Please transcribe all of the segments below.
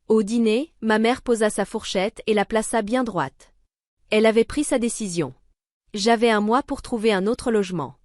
Au dîner, ma mère posa sa fourchette et la plaça bien droite. Elle avait pris sa décision. J'avais un mois pour trouver un autre logement.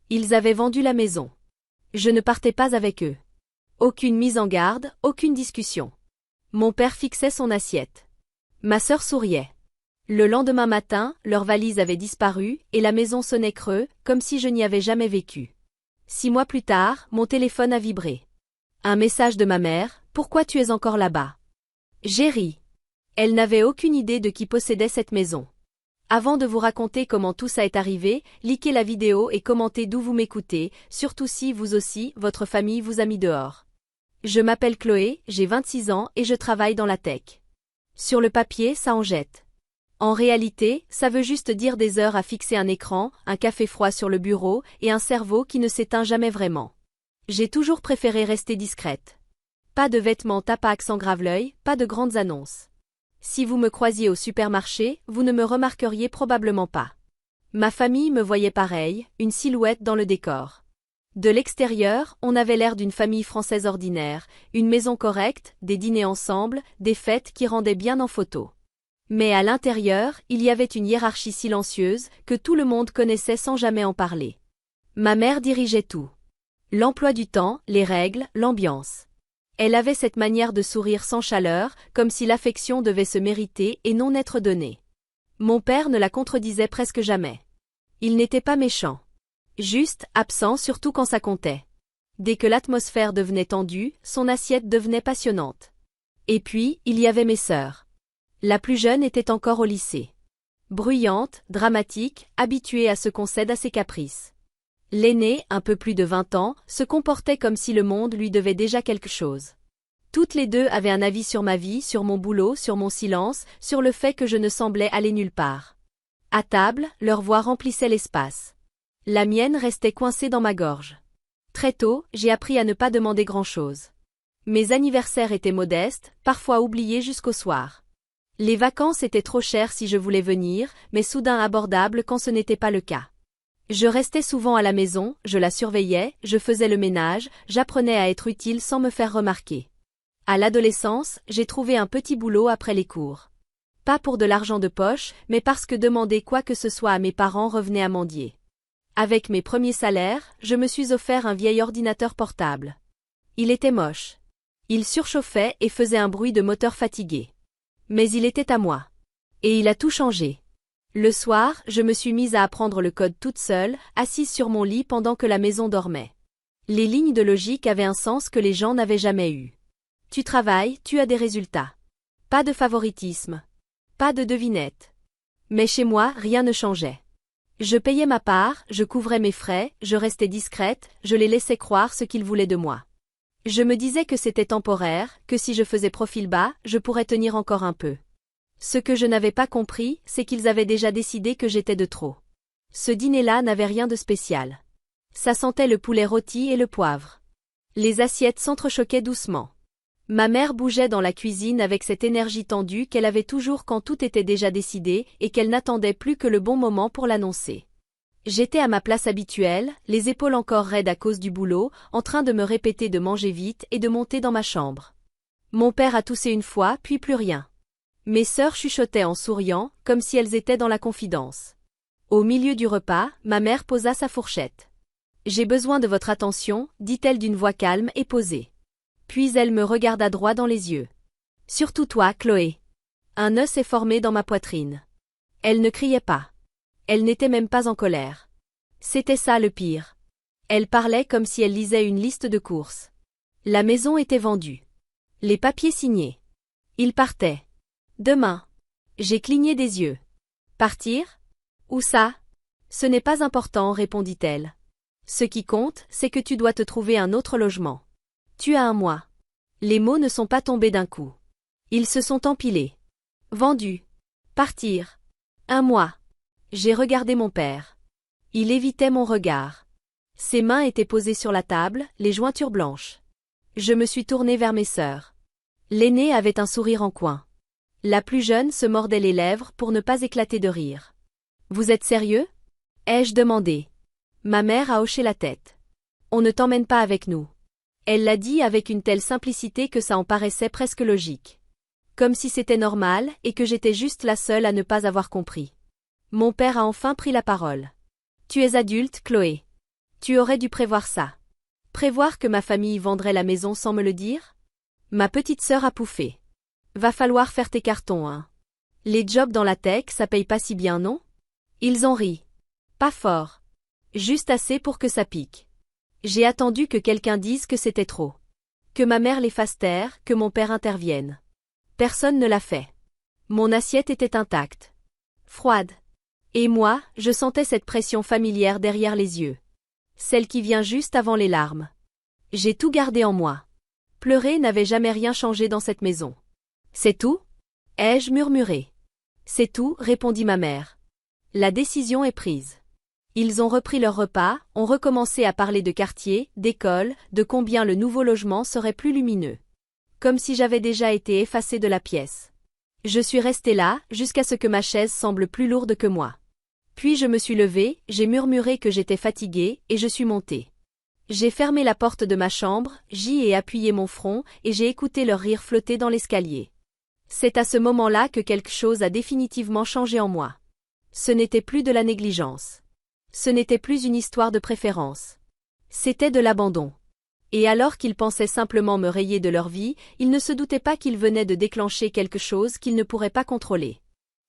Ils avaient vendu la maison. Je ne partais pas avec eux. Aucune mise en garde, aucune discussion. Mon père fixait son assiette. Ma sœur souriait. Le lendemain matin, leur valise avait disparu et la maison sonnait creux, comme si je n'y avais jamais vécu. 6 mois plus tard, mon téléphone a vibré. Un message de ma mère: « Pourquoi tu es encore là-bas ?» J'ai ri. Elle n'avait aucune idée de qui possédait cette maison. Avant de vous raconter comment tout ça est arrivé, likez la vidéo et commentez d'où vous m'écoutez, surtout si, vous aussi, votre famille vous a mis dehors. Je m'appelle Chloé, j'ai 26 ans et je travaille dans la tech. Sur le papier, ça en jette. En réalité, ça veut juste dire des heures à fixer un écran, un café froid sur le bureau et un cerveau qui ne s'éteint jamais vraiment. J'ai toujours préféré rester discrète. Pas de vêtements tape à accent grave-l'œil, pas de grandes annonces. Si vous me croisiez au supermarché, vous ne me remarqueriez probablement pas. Ma famille me voyait pareil, une silhouette dans le décor. De l'extérieur, on avait l'air d'une famille française ordinaire, une maison correcte, des dîners ensemble, des fêtes qui rendaient bien en photo. Mais à l'intérieur, il y avait une hiérarchie silencieuse que tout le monde connaissait sans jamais en parler. Ma mère dirigeait tout. L'emploi du temps, les règles, l'ambiance. Elle avait cette manière de sourire sans chaleur, comme si l'affection devait se mériter et non être donnée. Mon père ne la contredisait presque jamais. Il n'était pas méchant. Juste, absent surtout quand ça comptait. Dès que l'atmosphère devenait tendue, son assiette devenait passionnante. Et puis, il y avait mes sœurs. La plus jeune était encore au lycée. Bruyante, dramatique, habituée à ce qu'on cède à ses caprices. L'aînée, un peu plus de 20 ans, se comportait comme si le monde lui devait déjà quelque chose. Toutes les deux avaient un avis sur ma vie, sur mon boulot, sur mon silence, sur le fait que je ne semblais aller nulle part. À table, leur voix remplissait l'espace. La mienne restait coincée dans ma gorge. Très tôt, j'ai appris à ne pas demander grand-chose. Mes anniversaires étaient modestes, parfois oubliés jusqu'au soir. Les vacances étaient trop chères si je voulais venir, mais soudain abordables quand ce n'était pas le cas. Je restais souvent à la maison, je la surveillais, je faisais le ménage, j'apprenais à être utile sans me faire remarquer. À l'adolescence, j'ai trouvé un petit boulot après les cours. Pas pour de l'argent de poche, mais parce que demander quoi que ce soit à mes parents revenait à mendier. Avec mes premiers salaires, je me suis offert un vieil ordinateur portable. Il était moche. Il surchauffait et faisait un bruit de moteur fatigué. Mais il était à moi. Et il a tout changé. Le soir, je me suis mise à apprendre le code toute seule, assise sur mon lit pendant que la maison dormait. Les lignes de logique avaient un sens que les gens n'avaient jamais eu. Tu travailles, tu as des résultats. Pas de favoritisme. Pas de devinette. Mais chez moi, rien ne changeait. Je payais ma part, je couvrais mes frais, je restais discrète, je les laissais croire ce qu'ils voulaient de moi. Je me disais que c'était temporaire, que si je faisais profil bas, je pourrais tenir encore un peu. Ce que je n'avais pas compris, c'est qu'ils avaient déjà décidé que j'étais de trop. Ce dîner-là n'avait rien de spécial. Ça sentait le poulet rôti et le poivre. Les assiettes s'entrechoquaient doucement. Ma mère bougeait dans la cuisine avec cette énergie tendue qu'elle avait toujours quand tout était déjà décidé et qu'elle n'attendait plus que le bon moment pour l'annoncer. J'étais à ma place habituelle, les épaules encore raides à cause du boulot, en train de me répéter de manger vite et de monter dans ma chambre. Mon père a toussé une fois, puis plus rien. Mes sœurs chuchotaient en souriant, comme si elles étaient dans la confidence. Au milieu du repas, ma mère posa sa fourchette. « J'ai besoin de votre attention », dit-elle d'une voix calme et posée. Puis elle me regarda droit dans les yeux. « Surtout toi, Chloé. » Un nœud s'est formé dans ma poitrine. Elle ne criait pas. Elle n'était même pas en colère. C'était ça le pire. Elle parlait comme si elle lisait une liste de courses. La maison était vendue. Les papiers signés. Ils partaient. Demain. J'ai cligné des yeux. Partir? Où ça? Ce n'est pas important, répondit-elle. Ce qui compte, c'est que tu dois te trouver un autre logement. Tu as un mois. Les mots ne sont pas tombés d'un coup. Ils se sont empilés. Vendu. Partir. Un mois. J'ai regardé mon père. Il évitait mon regard. Ses mains étaient posées sur la table, les jointures blanches. Je me suis tournée vers mes sœurs. L'aînée avait un sourire en coin. La plus jeune se mordait les lèvres pour ne pas éclater de rire. « Vous êtes sérieux ?» ai-je demandé. Ma mère a hoché la tête. « On ne t'emmène pas avec nous. » Elle l'a dit avec une telle simplicité que ça en paraissait presque logique. Comme si c'était normal et que j'étais juste la seule à ne pas avoir compris. Mon père a enfin pris la parole. Tu es adulte, Chloé. Tu aurais dû prévoir ça. Prévoir que ma famille vendrait la maison sans me le dire? Ma petite sœur a pouffé. Va falloir faire tes cartons, hein. Les jobs dans la tech, ça paye pas si bien, non? Ils ont ri. Pas fort. Juste assez pour que ça pique. J'ai attendu que quelqu'un dise que c'était trop. Que ma mère les fasse taire, que mon père intervienne. Personne ne l'a fait. Mon assiette était intacte. Froide. Et moi, je sentais cette pression familière derrière les yeux. Celle qui vient juste avant les larmes. J'ai tout gardé en moi. Pleurer n'avait jamais rien changé dans cette maison. C'est tout? Ai-je murmuré. C'est tout, répondit ma mère. La décision est prise. Ils ont repris leur repas, ont recommencé à parler de quartier, d'école, de combien le nouveau logement serait plus lumineux. Comme si j'avais déjà été effacée de la pièce. Je suis restée là, jusqu'à ce que ma chaise semble plus lourde que moi. Puis je me suis levée, j'ai murmuré que j'étais fatiguée, et je suis montée. J'ai fermé la porte de ma chambre, j'y ai appuyé mon front, et j'ai écouté leur rire flotter dans l'escalier. C'est à ce moment-là que quelque chose a définitivement changé en moi. Ce n'était plus de la négligence. Ce n'était plus une histoire de préférence. C'était de l'abandon. Et alors qu'ils pensaient simplement me rayer de leur vie, ils ne se doutaient pas qu'ils venaient de déclencher quelque chose qu'ils ne pourraient pas contrôler.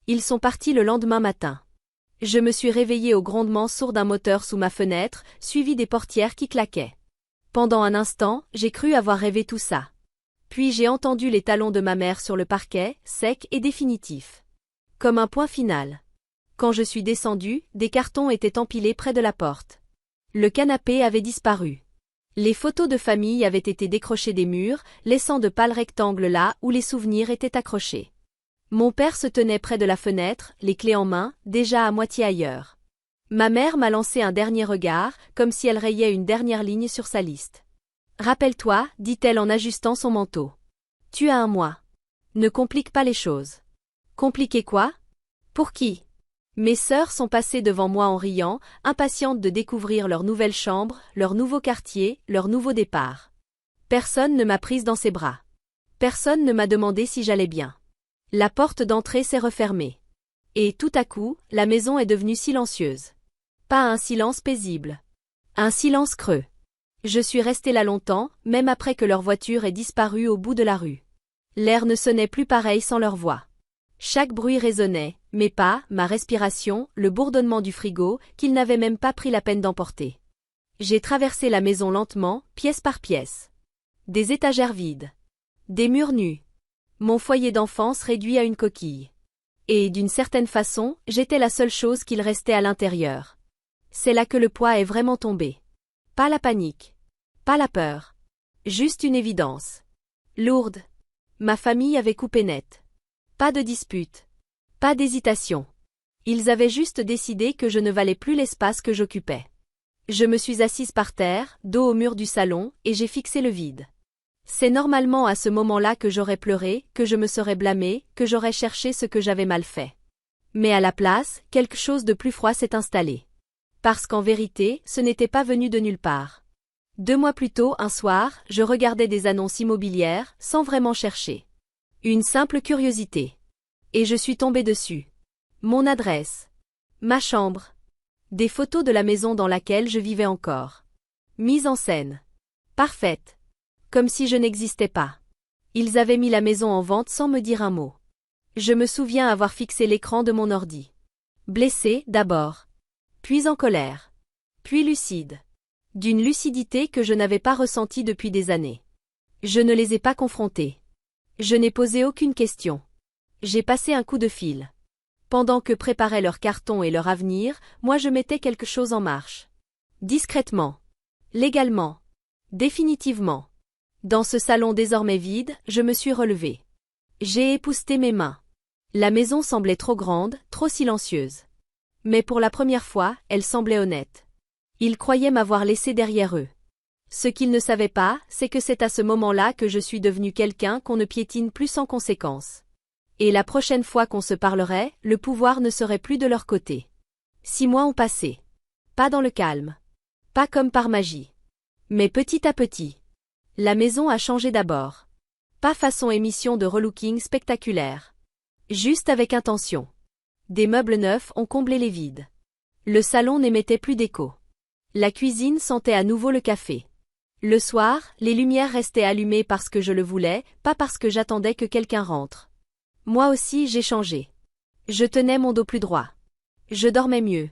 Ils sont partis le lendemain matin. Je me suis réveillée au grondement sourd d'un moteur sous ma fenêtre, suivi des portières qui claquaient. Pendant un instant, j'ai cru avoir rêvé tout ça. Puis j'ai entendu les talons de ma mère sur le parquet, secs et définitifs. Comme un point final. Quand je suis descendue, des cartons étaient empilés près de la porte. Le canapé avait disparu. Les photos de famille avaient été décrochées des murs, laissant de pâles rectangles là où les souvenirs étaient accrochés. Mon père se tenait près de la fenêtre, les clés en main, déjà à moitié ailleurs. Ma mère m'a lancé un dernier regard, comme si elle rayait une dernière ligne sur sa liste. « Rappelle-toi, dit-elle en ajustant son manteau. Tu as un mois. Ne complique pas les choses. » Compliquer quoi? Pour qui? Mes sœurs sont passées devant moi en riant, impatientes de découvrir leur nouvelle chambre, leur nouveau quartier, leur nouveau départ. Personne ne m'a prise dans ses bras. Personne ne m'a demandé si j'allais bien. La porte d'entrée s'est refermée. Et tout à coup, la maison est devenue silencieuse. Pas un silence paisible. Un silence creux. Je suis restée là longtemps, même après que leur voiture ait disparu au bout de la rue. L'air ne sonnait plus pareil sans leur voix. Chaque bruit résonnait, mes pas, ma respiration, le bourdonnement du frigo, qu'ils n'avaient même pas pris la peine d'emporter. J'ai traversé la maison lentement, pièce par pièce. Des étagères vides. Des murs nus. Mon foyer d'enfance réduit à une coquille. Et d'une certaine façon, j'étais la seule chose qu'il restait à l'intérieur. C'est là que le poids est vraiment tombé. Pas la panique. Pas la peur. Juste une évidence. Lourde. Ma famille avait coupé net. Pas de dispute. Pas d'hésitation. Ils avaient juste décidé que je ne valais plus l'espace que j'occupais. Je me suis assise par terre, dos au mur du salon, et j'ai fixé le vide. C'est normalement à ce moment-là que j'aurais pleuré, que je me serais blâmée, que j'aurais cherché ce que j'avais mal fait. Mais à la place, quelque chose de plus froid s'est installé. Parce qu'en vérité, ce n'était pas venu de nulle part. 2 mois plus tôt, un soir, je regardais des annonces immobilières, sans vraiment chercher. Une simple curiosité. Et je suis tombée dessus. Mon adresse. Ma chambre. Des photos de la maison dans laquelle je vivais encore. Mise en scène. Parfaite. Comme si je n'existais pas. Ils avaient mis la maison en vente sans me dire un mot. Je me souviens avoir fixé l'écran de mon ordi. Blessée, d'abord. Puis en colère. Puis lucide. D'une lucidité que je n'avais pas ressentie depuis des années. Je ne les ai pas confrontés. Je n'ai posé aucune question. J'ai passé un coup de fil. Pendant que préparaient leurs cartons et leur avenir, moi je mettais quelque chose en marche. Discrètement. Légalement. Définitivement. Dans ce salon désormais vide, je me suis relevée. J'ai épousseté mes mains. La maison semblait trop grande, trop silencieuse. Mais pour la première fois, elle semblait honnête. Ils croyaient m'avoir laissé derrière eux. Ce qu'ils ne savaient pas, c'est que c'est à ce moment-là que je suis devenue quelqu'un qu'on ne piétine plus sans conséquence. Et la prochaine fois qu'on se parlerait, le pouvoir ne serait plus de leur côté. 6 mois ont passé. Pas dans le calme. Pas comme par magie. Mais petit à petit. La maison a changé d'abord. Pas façon émission de relooking spectaculaire. Juste avec intention. Des meubles neufs ont comblé les vides. Le salon n'émettait plus d'écho. La cuisine sentait à nouveau le café. Le soir, les lumières restaient allumées parce que je le voulais, pas parce que j'attendais que quelqu'un rentre. Moi aussi j'ai changé. Je tenais mon dos plus droit. Je dormais mieux.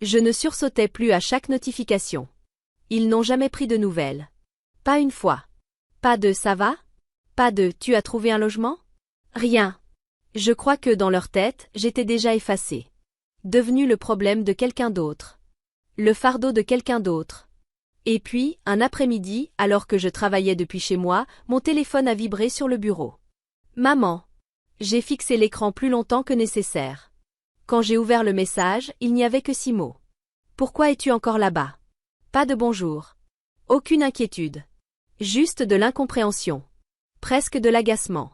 Je ne sursautais plus à chaque notification. Ils n'ont jamais pris de nouvelles. Pas une fois. Pas de « ça va ?» Pas de « tu as trouvé un logement ?» Rien. Je crois que dans leur tête, j'étais déjà effacée. Devenu le problème de quelqu'un d'autre. Le fardeau de quelqu'un d'autre. Et puis, un après-midi, alors que je travaillais depuis chez moi, mon téléphone a vibré sur le bureau. Maman. J'ai fixé l'écran plus longtemps que nécessaire. Quand j'ai ouvert le message, il n'y avait que 6 mots. Pourquoi es-tu encore là-bas? Pas de bonjour. Aucune inquiétude. Juste de l'incompréhension. Presque de l'agacement.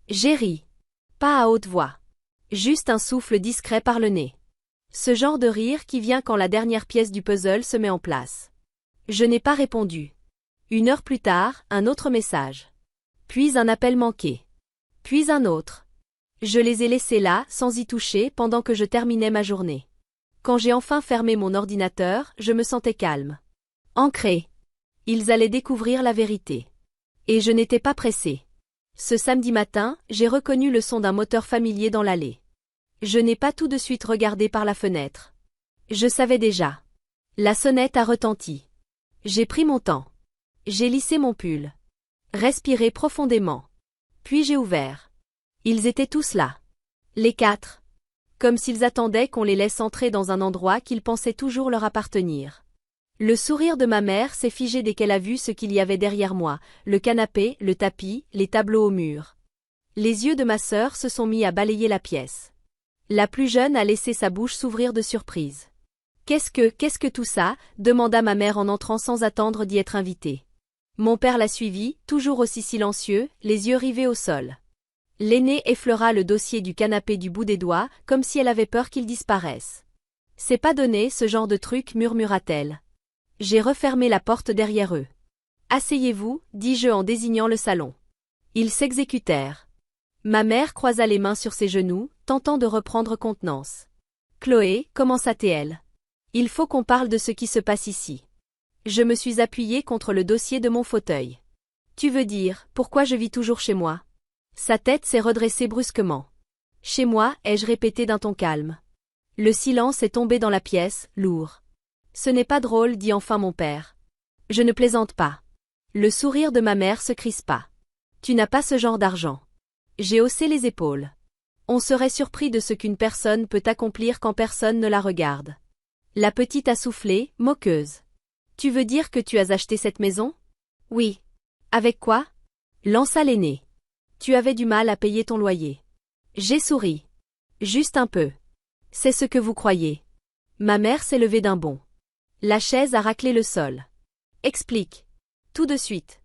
J'ai ri. Pas à haute voix. Juste un souffle discret par le nez. Ce genre de rire qui vient quand la dernière pièce du puzzle se met en place. Je n'ai pas répondu. 1 heure plus tard, un autre message. Puis un appel manqué. Puis un autre. Je les ai laissés là, sans y toucher, pendant que je terminais ma journée. Quand j'ai enfin fermé mon ordinateur, je me sentais calme. Ancrée. Ils allaient découvrir la vérité. Et je n'étais pas pressée. Ce samedi matin, j'ai reconnu le son d'un moteur familier dans l'allée. Je n'ai pas tout de suite regardé par la fenêtre. Je savais déjà. La sonnette a retenti. J'ai pris mon temps. J'ai lissé mon pull. Respiré profondément. Puis j'ai ouvert. Ils étaient tous là. Les 4. Comme s'ils attendaient qu'on les laisse entrer dans un endroit qu'ils pensaient toujours leur appartenir. Le sourire de ma mère s'est figé dès qu'elle a vu ce qu'il y avait derrière moi, le canapé, le tapis, les tableaux au mur. Les yeux de ma sœur se sont mis à balayer la pièce. La plus jeune a laissé sa bouche s'ouvrir de surprise. Qu'est-ce que tout ça? Demanda ma mère en entrant sans attendre d'y être invitée. Mon père la suivit, toujours aussi silencieux, les yeux rivés au sol. L'aînée effleura le dossier du canapé du bout des doigts, comme si elle avait peur qu'il disparaisse. C'est pas donné ce genre de truc, murmura-t-elle. J'ai refermé la porte derrière eux. Asseyez-vous, dis-je en désignant le salon. Ils s'exécutèrent. Ma mère croisa les mains sur ses genoux, tentant de reprendre contenance. Chloé, commença-t-elle. Il faut qu'on parle de ce qui se passe ici. Je me suis appuyée contre le dossier de mon fauteuil. Tu veux dire, pourquoi je vis toujours chez moi? Sa tête s'est redressée brusquement. Chez moi, ai-je répété d'un ton calme. Le silence est tombé dans la pièce, lourd. Ce n'est pas drôle, dit enfin mon père. Je ne plaisante pas. Le sourire de ma mère se crispa. Tu n'as pas ce genre d'argent. J'ai haussé les épaules. On serait surpris de ce qu'une personne peut accomplir quand personne ne la regarde. La petite a soufflé, moqueuse. Tu veux dire que tu as acheté cette maison? Oui. Avec quoi? Lança l'aîné. Tu avais du mal à payer ton loyer. J'ai souri. Juste un peu. C'est ce que vous croyez. Ma mère s'est levée d'un bond. La chaise a raclé le sol. Explique. Tout de suite.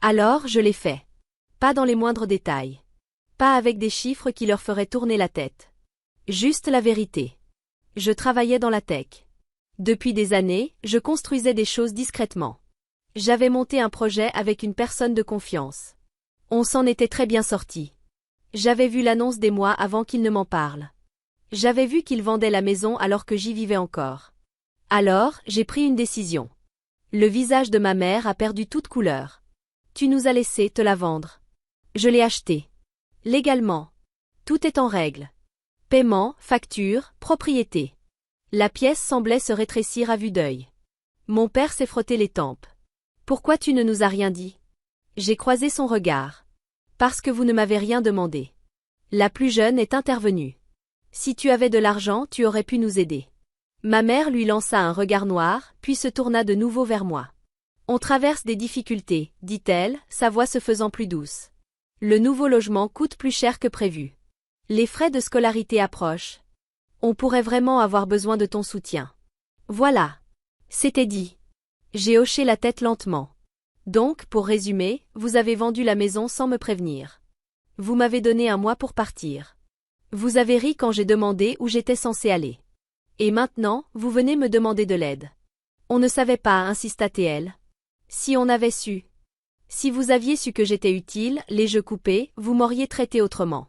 Alors je l'ai fait. Pas dans les moindres détails. Pas avec des chiffres qui leur feraient tourner la tête. Juste la vérité. Je travaillais dans la tech. Depuis des années, je construisais des choses discrètement. J'avais monté un projet avec une personne de confiance. On s'en était très bien sorti. J'avais vu l'annonce des mois avant qu'il ne m'en parle. J'avais vu qu'il vendait la maison alors que j'y vivais encore. Alors, j'ai pris une décision. Le visage de ma mère a perdu toute couleur. Tu nous as laissé te la vendre. Je l'ai achetée. Légalement. Tout est en règle. Paiement, facture, propriété. La pièce semblait se rétrécir à vue d'œil. Mon père s'est frotté les tempes. Pourquoi tu ne nous as rien dit? J'ai croisé son regard. Parce que vous ne m'avez rien demandé. La plus jeune est intervenue. Si tu avais de l'argent, tu aurais pu nous aider. Ma mère lui lança un regard noir, puis se tourna de nouveau vers moi. On traverse des difficultés, dit-elle, sa voix se faisant plus douce. Le nouveau logement coûte plus cher que prévu. Les frais de scolarité approchent. On pourrait vraiment avoir besoin de ton soutien. Voilà. C'était dit. J'ai hoché la tête lentement. Donc, pour résumer, vous avez vendu la maison sans me prévenir. Vous m'avez donné 1 mois pour partir. Vous avez ri quand j'ai demandé où j'étais censée aller. Et maintenant, vous venez me demander de l'aide. On ne savait pas, insista-t-elle. Si on avait su. Si vous aviez su que j'étais utile, les jeux coupés, vous m'auriez traité autrement.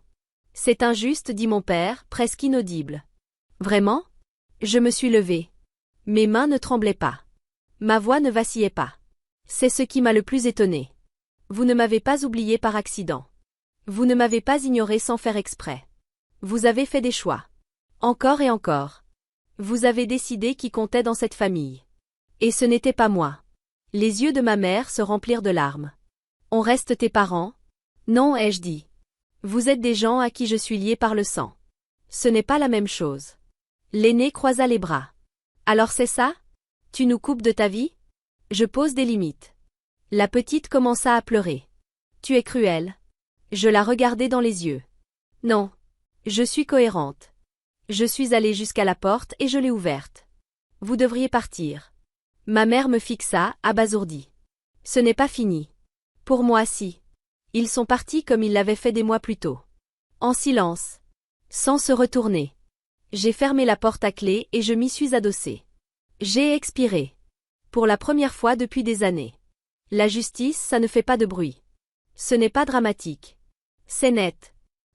C'est injuste, dit mon père, presque inaudible. Vraiment? Je me suis levée. Mes mains ne tremblaient pas. Ma voix ne vacillait pas. C'est ce qui m'a le plus étonnée. Vous ne m'avez pas oublié par accident. Vous ne m'avez pas ignoré sans faire exprès. Vous avez fait des choix. Encore et encore. Vous avez décidé qui comptait dans cette famille. Et ce n'était pas moi. Les yeux de ma mère se remplirent de larmes. On reste tes parents? Non, ai-je dit. Vous êtes des gens à qui je suis lié par le sang. Ce n'est pas la même chose. L'aîné croisa les bras. Alors c'est ça? Tu nous coupes de ta vie? Je pose des limites. La petite commença à pleurer. Tu es cruelle. Je la regardai dans les yeux. Non. Je suis cohérente. Je suis allée jusqu'à la porte et je l'ai ouverte. Vous devriez partir. Ma mère me fixa, abasourdie. Ce n'est pas fini. Pour moi si. Ils sont partis comme ils l'avaient fait des mois plus tôt. En silence. Sans se retourner. J'ai fermé la porte à clé et je m'y suis adossée. J'ai expiré. Pour la première fois depuis des années. La justice, ça ne fait pas de bruit. Ce n'est pas dramatique. C'est net.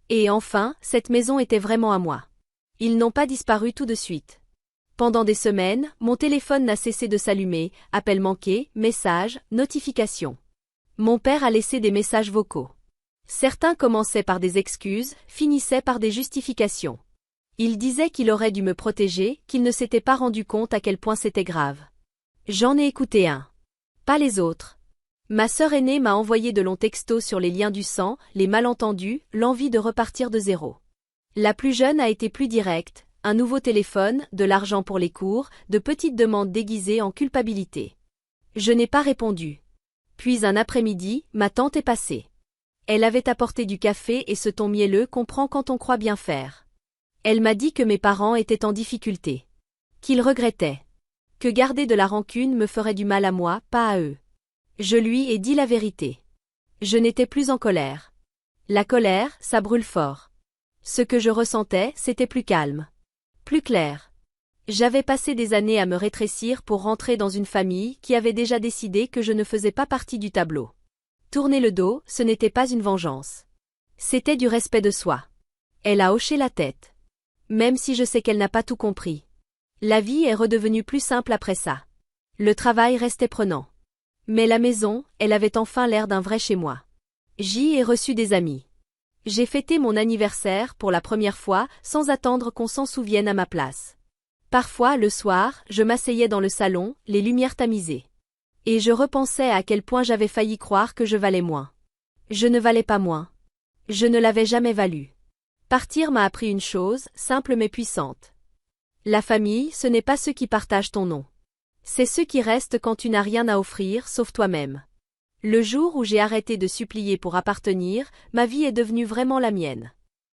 Et enfin, cette maison était vraiment à moi. Ils n'ont pas disparu tout de suite. Pendant des semaines, mon téléphone n'a cessé de s'allumer, appels manqués, messages, notifications. Mon père a laissé des messages vocaux. Certains commençaient par des excuses, finissaient par des justifications. Il disait qu'il aurait dû me protéger, qu'il ne s'était pas rendu compte à quel point c'était grave. J'en ai écouté un. Pas les autres. Ma sœur aînée m'a envoyé de longs textos sur les liens du sang, les malentendus, l'envie de repartir de zéro. La plus jeune a été plus directe, un nouveau téléphone, de l'argent pour les cours, de petites demandes déguisées en culpabilité. Je n'ai pas répondu. Puis un après-midi, ma tante est passée. Elle avait apporté du café et ce ton mielleux qu'on prend quand on croit bien faire. Elle m'a dit que mes parents étaient en difficulté. Qu'ils regrettaient. Que garder de la rancune me ferait du mal à moi, pas à eux. Je lui ai dit la vérité. Je n'étais plus en colère. La colère, ça brûle fort. Ce que je ressentais, c'était plus calme. Plus clair. J'avais passé des années à me rétrécir pour rentrer dans une famille qui avait déjà décidé que je ne faisais pas partie du tableau. Tourner le dos, ce n'était pas une vengeance. C'était du respect de soi. Elle a hoché la tête. Même si je sais qu'elle n'a pas tout compris. La vie est redevenue plus simple après ça. Le travail restait prenant. Mais la maison, elle avait enfin l'air d'un vrai chez moi. J'y ai reçu des amis. J'ai fêté mon anniversaire pour la première fois sans attendre qu'on s'en souvienne à ma place. Parfois, le soir, je m'asseyais dans le salon, les lumières tamisées. Et je repensais à quel point j'avais failli croire que je valais moins. Je ne valais pas moins. Je ne l'avais jamais valu. Partir m'a appris une chose, simple mais puissante. La famille, ce n'est pas ceux qui partagent ton nom. C'est ceux qui restent quand tu n'as rien à offrir sauf toi-même. Le jour où j'ai arrêté de supplier pour appartenir, ma vie est devenue vraiment la mienne.